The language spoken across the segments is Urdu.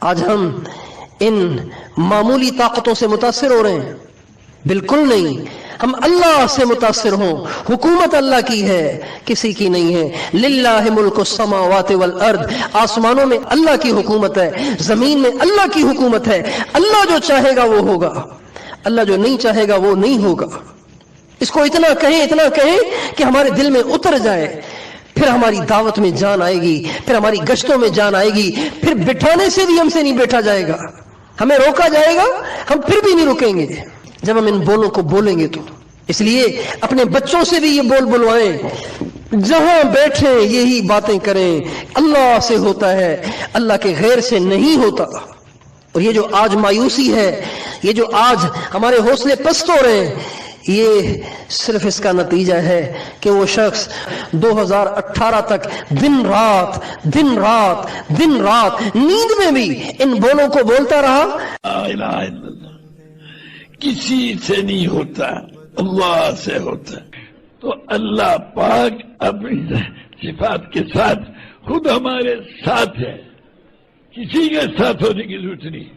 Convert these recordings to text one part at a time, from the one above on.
آج ہم ان معمولی طاقتوں سے متاثر ہو رہے ہیں؟ بالکل نہیں. ہم اللہ سے متاثر ہوں. حکومت اللہ کی ہے، کسی کی نہیں ہے. للہ ملک السماوات والارض، آسمانوں میں اللہ کی حکومت ہے، زمین میں اللہ کی حکومت ہے. اللہ جو چاہے گا وہ ہوگا، اللہ جو نہیں چاہے گا وہ نہیں ہوگا. اس کو اتنا کہیں کہ ہمارے دل میں اتر جائے. پھر ہماری دعوت میں جان آئے گی، پھر ہماری گشتوں میں جان آئے گی. پھر بٹھانے سے بھی ہم سے نہیں بیٹھا جائے گا، ہمیں روکا جائے گا، ہم پھر بھی نہیں رکیں گے جب ہم ان بولوں کو بولیں گے. تو اس لیے اپنے بچوں سے بھی یہ بول بلوائیں، جہاں بیٹھیں یہی باتیں کریں. اللہ سے ہوتا ہے، اللہ کے غیر سے نہیں ہوتا. اور یہ جو آج مایوسی ہے، یہ جو آج ہمارے حوصلے پست ہو رہے ہیں، یہ صرف اس کا نتیجہ ہے کہ وہ شخص 2018 تک دن رات نیند میں بھی ان بولوں کو بولتا رہا. لا الہ الا اللہ. کسی سے نہیں ہوتا، اللہ سے ہوتا. تو اللہ پاک اپنی صفات کے ساتھ خود ہمارے ساتھ ہے، کسی کے ساتھ ہونے کی ضرورت نہیں.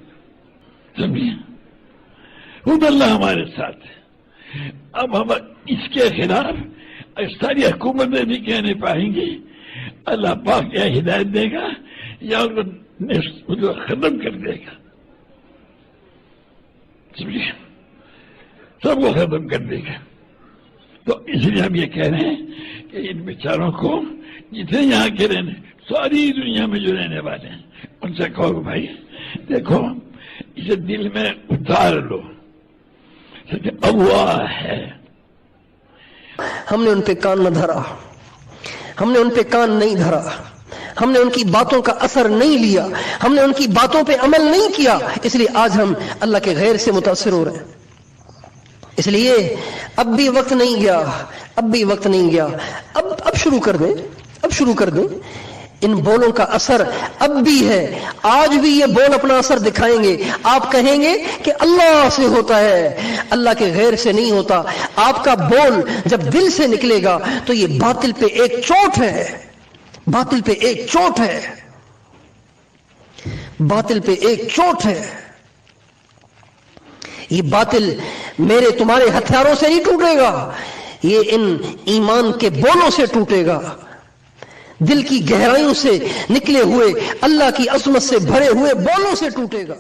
سمجھے؟ خود اللہ ہمارے ساتھ ہے. اب ہم اس کے خلاف ساری حکومتیں بھی کہہ نہیں پائیں گی. اللہ پاک یا ہدایت دے گا یا ان کو ختم کر دے گا. سمجھے؟ سب کو ختم کر دے گا. تو اس لیے ہم یہ کہہ رہے ہیں کہ ان بیچاروں کو جتنے یہاں کے رہنے، ساری دنیا میں جو رہنے والے ہیں، ان سے کہو بھائی دیکھو اسے دل میں اتار لو، اللہ ہے. ہم نے ان پہ کان نہ دھرا، ہم نے ان پہ کان نہیں دھرا، ہم نے ان کی باتوں کا اثر نہیں لیا، ہم نے ان کی باتوں پہ عمل نہیں کیا. اس لیے آج ہم اللہ کے غیر سے متاثر ہو رہے ہیں. اس لیے اب بھی وقت نہیں گیا. اب شروع کر دیں. ان بولوں کا اثر اب بھی ہے. آج بھی یہ بول اپنا اثر دکھائیں گے. آپ کہیں گے کہ اللہ سے ہوتا ہے، اللہ کے غیر سے نہیں ہوتا. آپ کا بول جب دل سے نکلے گا تو یہ باطل پہ ایک چوٹ ہے، باطل پہ ایک چوٹ ہے، باطل پہ ایک چوٹ ہے. یہ باطل میرے تمہارے ہتھیاروں سے نہیں ٹوٹے گا، یہ ان ایمان کے بولوں سے ٹوٹے گا، دل کی گہرائیوں سے نکلے ہوئے اللہ کی عظمت سے بھرے ہوئے بولوں سے ٹوٹے گا.